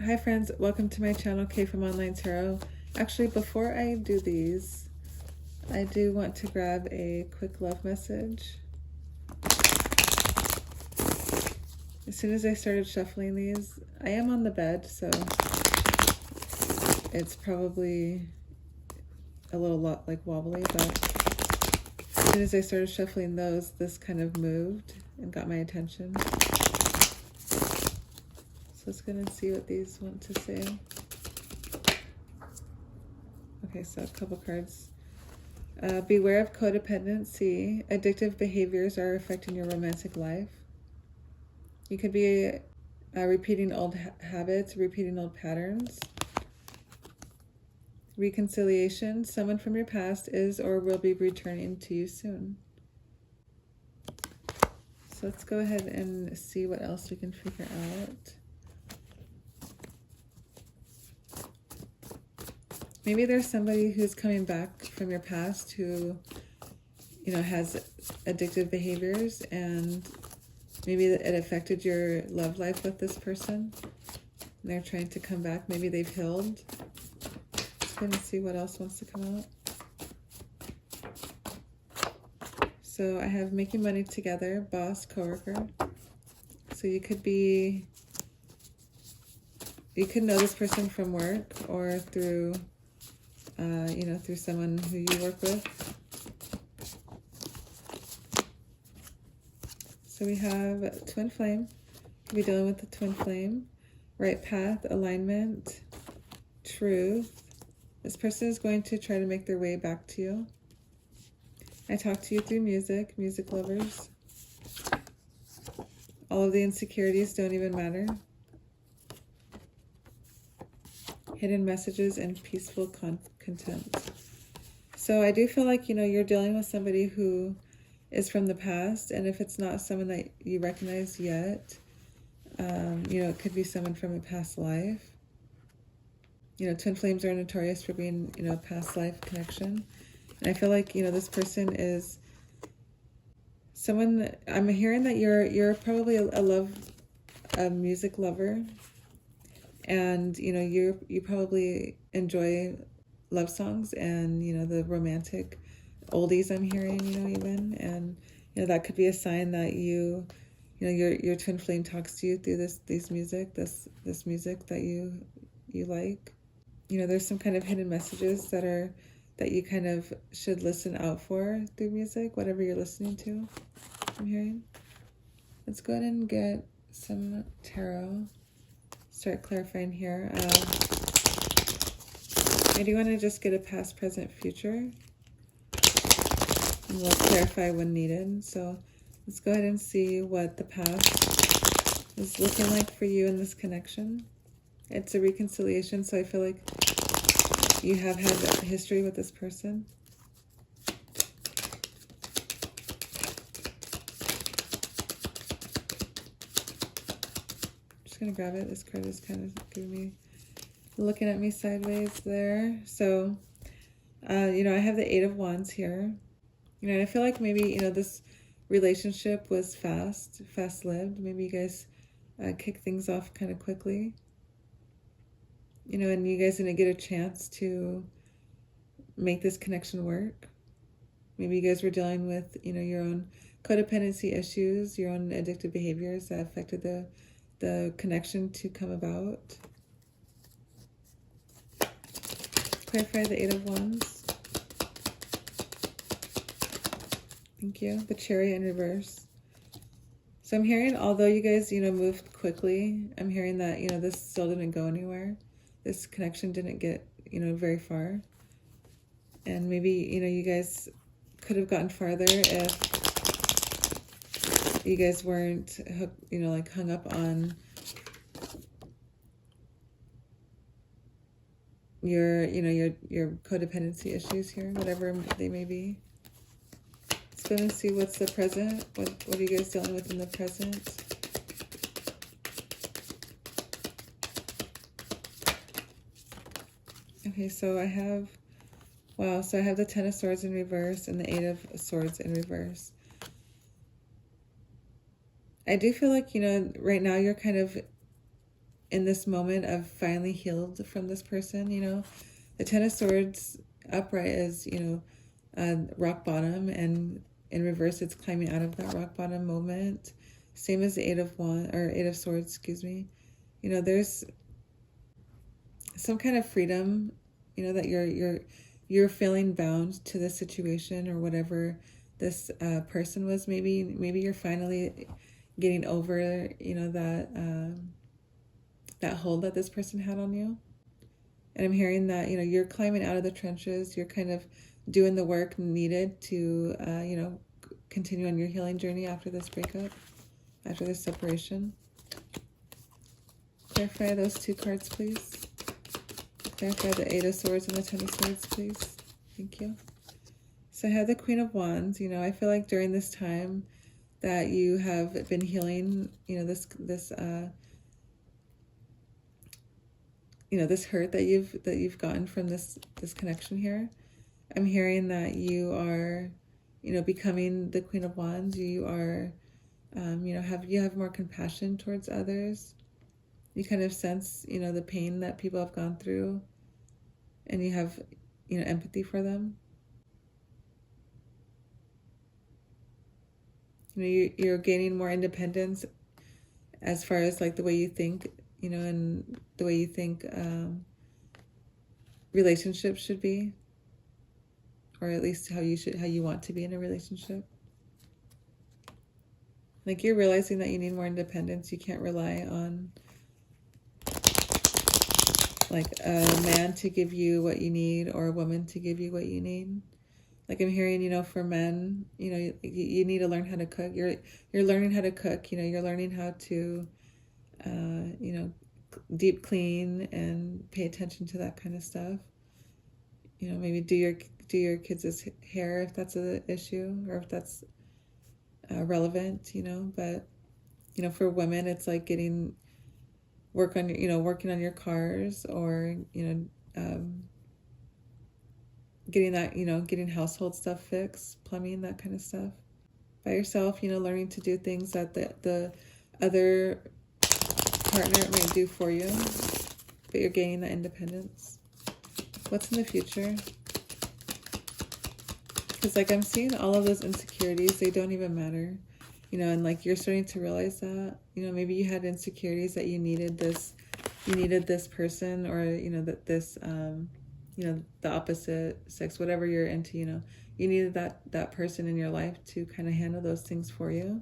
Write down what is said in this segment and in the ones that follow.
Hi friends, welcome to my channel, Kay from Online Tarot. Actually, before I do these, I do want to grab a quick love message. As soon as I started shuffling these, I am on the bed, so it's probably a little lot like wobbly, but as soon as I started shuffling those, this kind of moved and got my attention. So let's go and see what these want to say. Okay, so a couple cards. Beware of codependency. Addictive behaviors are affecting your romantic life. You could be repeating old habits, repeating old patterns. Reconciliation. Someone from your past is or will be returning to you soon. So let's go ahead and see what else we can figure out. Maybe there's somebody who's coming back from your past who, has addictive behaviors, and maybe it affected your love life with this person. And they're trying to come back. Maybe they've healed. Let's go and see what else wants to come out. So I have making money together, boss, coworker. So you could know this person from work or through through someone who you work with. So we have twin flame. We'll be dealing with the twin flame. Right path, alignment, truth. This person is going to try to make their way back to you. I talk to you through music, music lovers. All of the insecurities don't even matter. Hidden messages and peaceful content. So I do feel like, you're dealing with somebody who is from the past, and if it's not someone that you recognize yet, it could be someone from a past life. Twin flames are notorious for being, a past life connection. And I feel like, this person is someone, I'm hearing that you're probably a music lover. And, you probably enjoy love songs and, the romantic oldies I'm hearing, even. And, that could be a sign that your twin flame talks to you through this music that you like. There's some kind of hidden messages that you kind of should listen out for through music, whatever you're listening to, I'm hearing. Let's go ahead and get some tarot. Start clarifying here. I do want to just get a past, present, future, and we'll clarify when needed. So let's go ahead and see what the past is looking like for you in this connection. It's a reconciliation, so I feel like you have had a history with this person. Just gonna grab it. This card is kind of giving me, looking at me sideways there. So, I have the 8 of Wands here. And I feel like maybe, this relationship was fast-lived. Maybe you guys kick things off kind of quickly. And you guys didn't get a chance to make this connection work. Maybe you guys were dealing with, your own codependency issues, your own addictive behaviors that affected the connection to come about. Clarify the 8 of Wands. Thank you. The Chariot in reverse. So I'm hearing, although you guys, moved quickly, I'm hearing that, this still didn't go anywhere. This connection didn't get, very far. And maybe, you guys could have gotten farther if you guys weren't, hung up on your codependency issues here, whatever they may be. Let's go and see what's the present. What are you guys dealing with in the present? Okay, so I have, so I have the 10 of Swords in reverse and the 8 of Swords in reverse. I do feel like, right now you're kind of in this moment of finally healed from this person. You know, the Ten of Swords upright is, you know, rock bottom, and in reverse it's climbing out of that rock bottom moment. Same as the Eight of Swords, excuse me. You know, there's some kind of freedom, you know, that you're feeling bound to this situation or whatever this person was. Maybe you're finally getting over, you know, that hold that this person had on you. And I'm hearing that, you know, you're climbing out of the trenches. You're kind of doing the work needed to, you know, continue on your healing journey after this breakup, after this separation. Clarify those two cards, please. Clarify the Eight of Swords and the Ten of Swords, please. Thank you. So I have the Queen of Wands. You know, I feel like during this time that you have been healing, you know, this you know, this hurt that you've gotten from this connection here. I'm hearing that you are, you know, becoming the Queen of Wands. You are, you know, you have more compassion towards others. You kind of sense, you know, the pain that people have gone through, and you have, you know, empathy for them. You know, you're gaining more independence as far as like the way you think, you know, and the way you think relationships should be, or at least how you want to be in a relationship. Like you're realizing that you need more independence. You can't rely on like a man to give you what you need or a woman to give you what you need. Like I'm hearing, you know, for men, you know, you need to learn how to cook. You're learning how to cook. You know, you're learning how to, you know, deep clean and pay attention to that kind of stuff. You know, maybe do your kids' hair if that's an issue, or if that's relevant. You know, but you know, for women, it's like working on your cars, or you know, getting household stuff fixed, plumbing, that kind of stuff by yourself. You know, learning to do things that the other partner might do for you, but you're gaining that independence. What's in the future? Because like I'm seeing all of those insecurities, they don't even matter. You know, and like you're starting to realize that, you know, maybe you had insecurities that you needed this person, or you know, that this you know, the opposite sex, whatever you're into, you know, you needed that person in your life to kind of handle those things for you.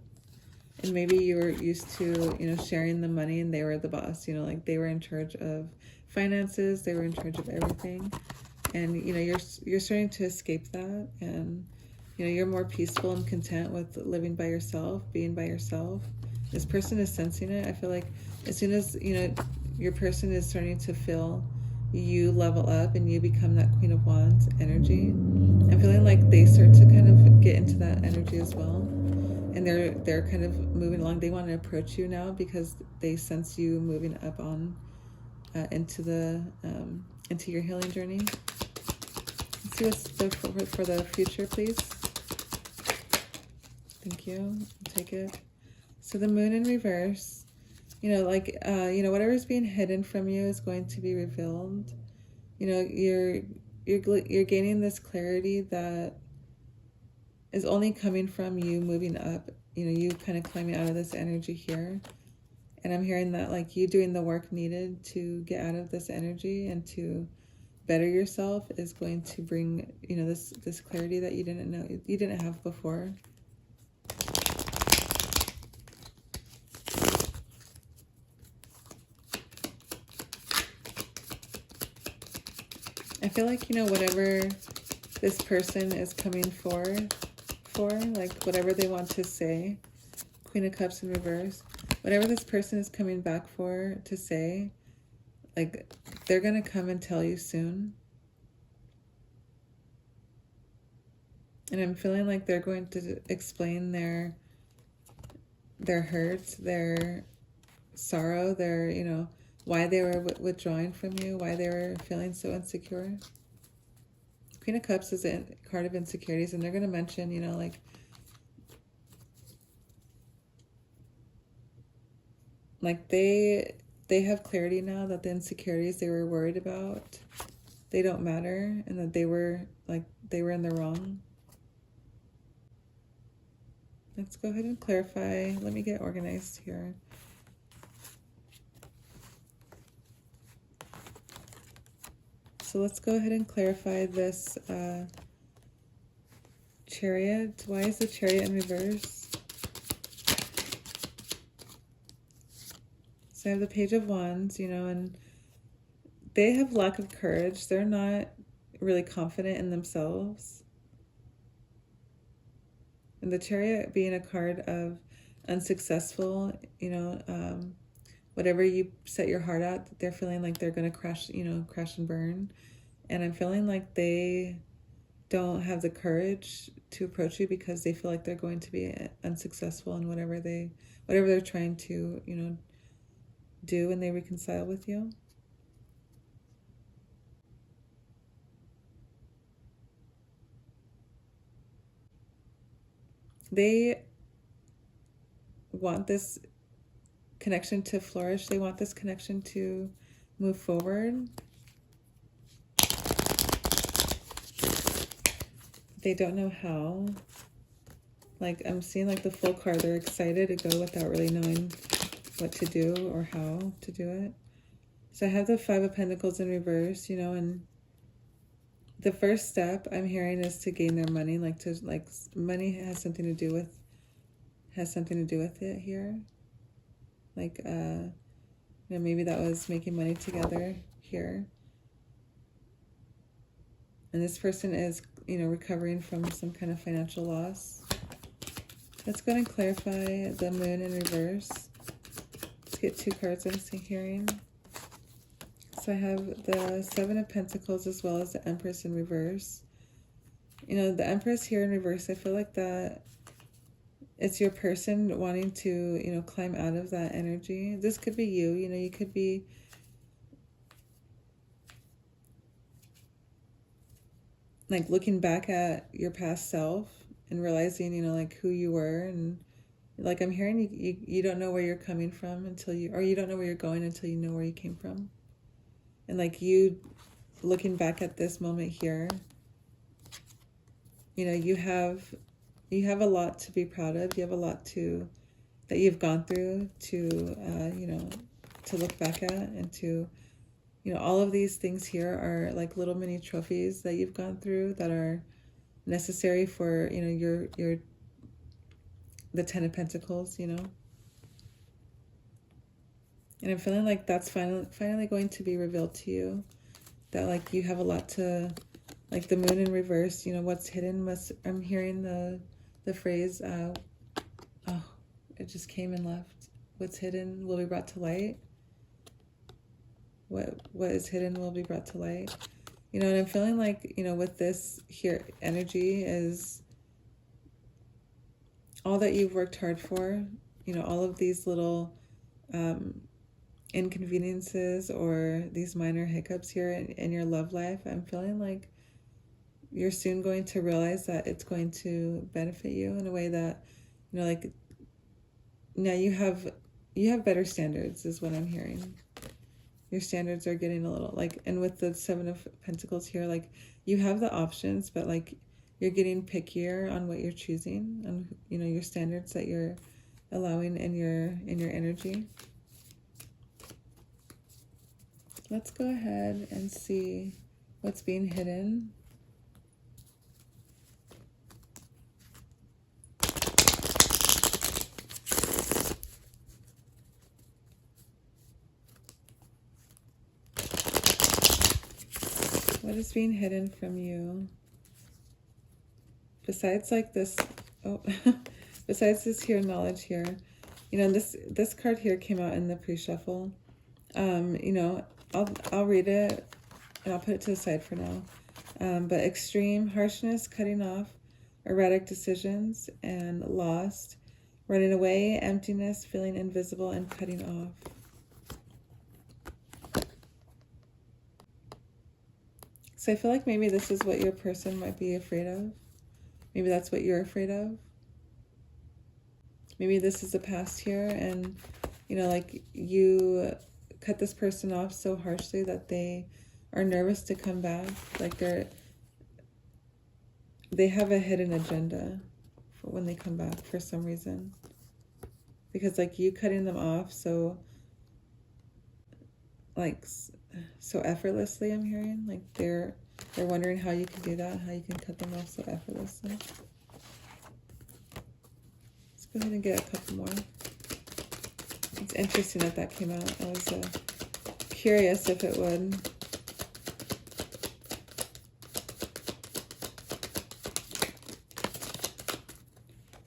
And maybe you were used to, you know, sharing the money, and they were the boss, you know, like they were in charge of finances, they were in charge of everything. And, you know, you're starting to escape that, and, you know, you're more peaceful and content with living by yourself, being by yourself. This person is sensing it. I feel like as soon as, you know, your person is starting to feel you level up and you become that Queen of Wands energy, I'm feeling like they start to kind of get into that energy as well. And they're kind of moving along. They want to approach you now because they sense you moving up on into your healing journey. Let's see what's for the future, please. Thank you. I'll take it. So the Moon in reverse. You know, like you know, whatever's being hidden from you is going to be revealed. You know, you're gaining this clarity that is only coming from you moving up, you know, you kind of climbing out of this energy here. And I'm hearing that like you doing the work needed to get out of this energy and to better yourself is going to bring, you know, this clarity that you didn't have before. I feel like, you know, whatever this person is coming for, like whatever they want to say, Queen of Cups in reverse, whatever this person is coming back for to say, like they're gonna come and tell you soon. And I'm feeling like they're going to explain their hurts, their sorrow, their, you know, why they were withdrawing from you, why they were feeling so insecure. Queen of Cups is a card of insecurities, and they're going to mention, you know, like they they have clarity now that the insecurities they were worried about, they don't matter, and that they were in the wrong. Let's go ahead and clarify. Let me get organized here. So let's go ahead and clarify this Chariot. Why is the Chariot in reverse? So I have the Page of Wands, you know, and they have lack of courage. They're not really confident in themselves. And the Chariot being a card of unsuccessful, you know, whatever you set your heart at, they're feeling like they're going to crash, you know, crash and burn. And I'm feeling like they don't have the courage to approach you because they feel like they're going to be unsuccessful in whatever they're trying to, you know, do when they reconcile with you. They want this connection to flourish. They want this connection to move forward. They don't know how. Like, I'm seeing like the Fool card. They're excited to go without really knowing what to do or how to do it. So I have the Five of Pentacles in reverse, you know, and the first step I'm hearing is to gain their money, money has something to do with it here. Like, you know, maybe that was making money together here. And this person is, you know, recovering from some kind of financial loss. Let's go ahead and clarify the Moon in reverse. Let's get 2 cards I'm hearing. So I have the Seven of Pentacles as well as the Empress in reverse. You know, the Empress here in reverse, I feel like that it's your person wanting to, you know, climb out of that energy. This could be you, you know, you could be like looking back at your past self and realizing, you know, like who you were. And like I'm hearing you don't know where you're coming from until you don't know where you're going until you know where you came from. And like you looking back at this moment here, you know, you have a lot to be proud of. You have a lot that you've gone through to, you know, to look back at, and to, you know, all of these things here are like little mini trophies that you've gone through that are necessary for, you know, the Ten of Pentacles, you know. And I'm feeling like that's finally going to be revealed to you. That like you have a lot to, like the Moon in reverse, you know, what's hidden I'm hearing the phrase, oh, it just came and left. What's hidden will be brought to light. What is hidden will be brought to light. You know, and I'm feeling like, you know, with this here energy is all that you've worked hard for, you know, all of these little inconveniences or these minor hiccups here in your love life. I'm feeling like you're soon going to realize that it's going to benefit you in a way that, you know, like now you have better standards is what I'm hearing. Your standards are getting a little like, and with the Seven of Pentacles here, like you have the options, but like you're getting pickier on what you're choosing, and you know, your standards that you're allowing in your energy. Let's go ahead and see what's being hidden. What is being hidden from you? Besides like this, besides this here knowledge here, you know, this card here came out in the pre-shuffle. You know, I'll read it and I'll put it to the side for now. But extreme harshness, cutting off, erratic decisions, and lost, running away, emptiness, feeling invisible, and cutting off. So I feel like maybe this is what your person might be afraid of. Maybe that's what you're afraid of. Maybe this is the past here, and, you know, like you cut this person off so harshly that they are nervous to come back. Like they have a hidden agenda for when they come back for some reason. Because like you cutting them off so like so effortlessly, I'm hearing, like they're wondering how you can do that, how you can cut them off so effortlessly. Let's go ahead and get a couple more. It's interesting that came out. I was curious if it would.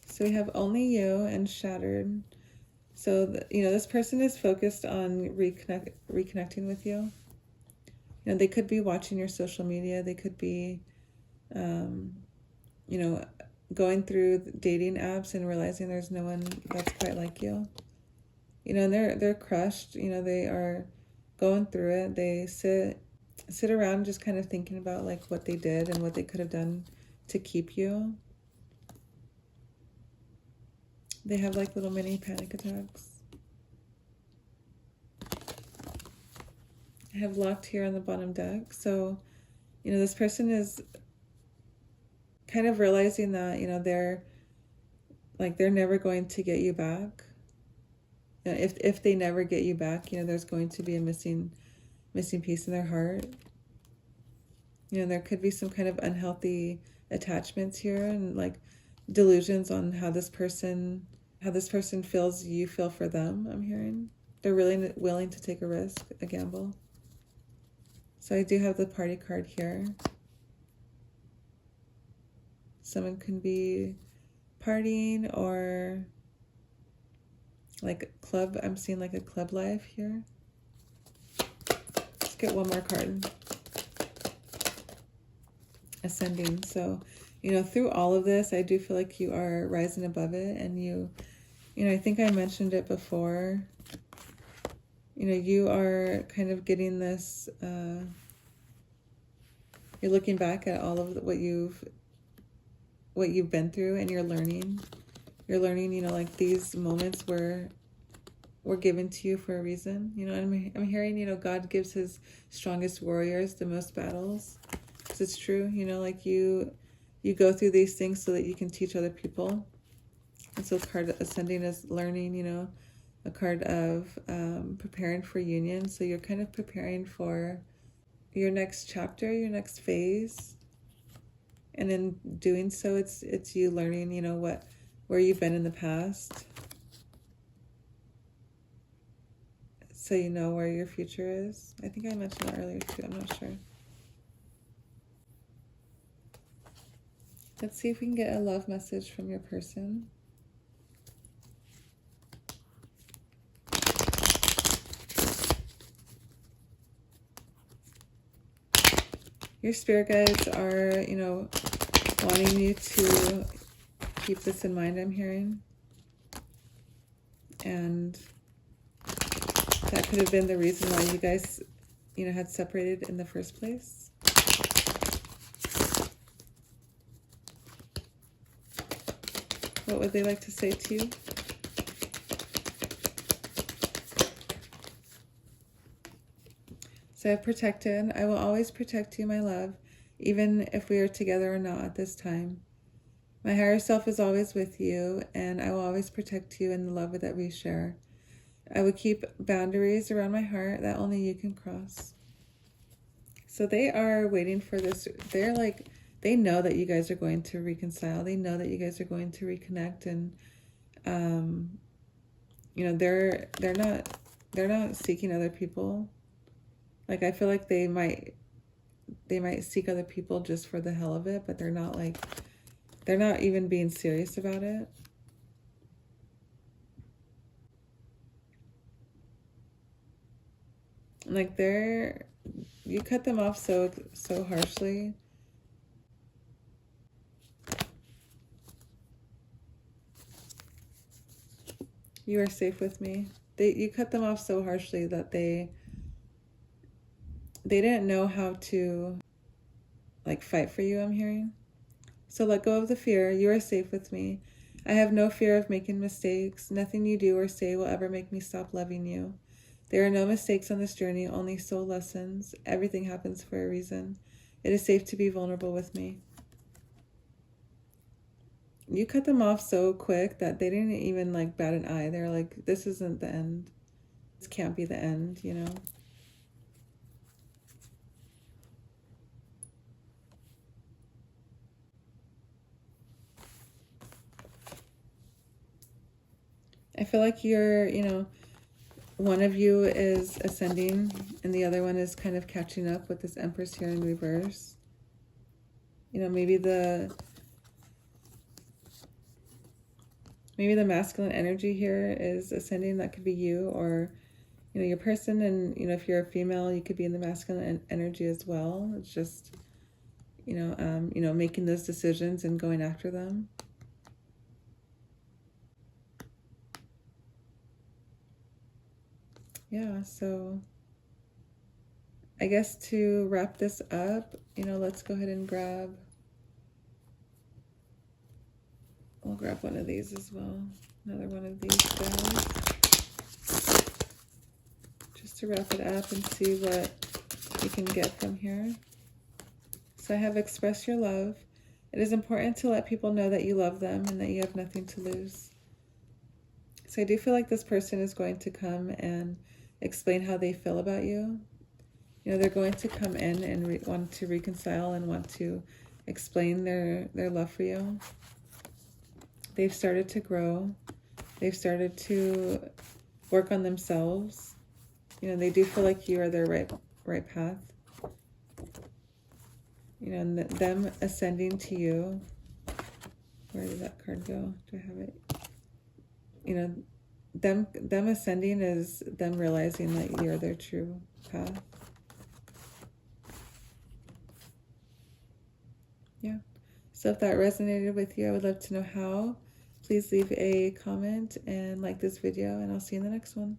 So we have only you and shattered. So, this person is focused on reconnecting with you. They could be watching your social media. They could be, going through dating apps and realizing there's no one that's quite like you. And they're crushed. They are going through it. They sit around just kind of thinking about like what they did and what they could have done to keep you. They have like little mini panic attacks. I have locked here on the bottom deck. So, this person is kind of realizing that, they're never going to get you back. If they never get you back, there's going to be a missing piece in their heart. There could be some kind of unhealthy attachments here and like delusions on how this person feels you feel for them, I'm hearing. They're really willing to take a risk, a gamble. So I do have the party card here. Someone can be partying or like club. I'm seeing like a club life here. Let's get one more card. Ascending. So, through all of this, I do feel like you are rising above it, and I think I mentioned it before. You are kind of getting this, you're looking back at all of what you've been through, and you're learning, like these moments were given to you for a reason. I'm hearing, God gives his strongest warriors the most battles. Because it's true, like you go through these things so that you can teach other people. And so card ascending is learning, a card of preparing for union. So you're kind of preparing for your next chapter, your next phase. And in doing so, it's you learning, where you've been in the past. So you know where your future is. I think I mentioned that earlier too, I'm not sure. Let's see if we can get a love message from your person. Your spirit guides are, wanting you to keep this in mind, I'm hearing. And that could have been the reason why you guys, had separated in the first place. What would they like to say to you? So I've protected. I will always protect you, my love, even if we are together or not at this time. My higher self is always with you, and I will always protect you in the love that we share. I will keep boundaries around my heart that only you can cross. So they are waiting for this. They know that you guys are going to reconcile. They know that you guys are going to reconnect, and they're not seeking other people. Like I feel like they might seek other people just for the hell of it, but they're not even being serious about it. Like you cut them off so harshly. You are safe with me. You cut them off so harshly that they didn't know how to like fight for you, I'm hearing. So let go of the fear. You are safe with me. I have no fear of making mistakes. Nothing you do or say will ever make me stop loving you. There are no mistakes on this journey, only soul lessons. Everything happens for a reason. It is safe to be vulnerable with me. You cut them off so quick that they didn't even like bat an eye. They're like, this isn't the end. This can't be the end, you know? I feel like you're, you know, one of you is ascending and the other one is kind of catching up with this Empress here in reverse. You know, maybe the masculine energy here is ascending. That could be you, or, you know, your person. And, you know, if you're a female, you could be in the masculine energy as well. It's just, you know, making those decisions and going after them. Yeah, so I guess to wrap this up, you know, let's go ahead and I'll grab one of these as well. Another one of these guys. Just to wrap it up and see what you can get from here. So I have express your love. It is important to let people know that you love them and that you have nothing to lose. So I do feel like this person is going to come and explain how they feel about you. You know, they're going to come in and want to reconcile and want to explain their love for you. They've started to grow. They've started to work on themselves. You know, they do feel like you are their right path. You know, and them ascending to you. Where did that card go? Do I have it? You know, them ascending is them realizing that you're their true path. Yeah. So if that resonated with you, I would love to know how. Please leave a comment and like this video, and I'll see you in the next one.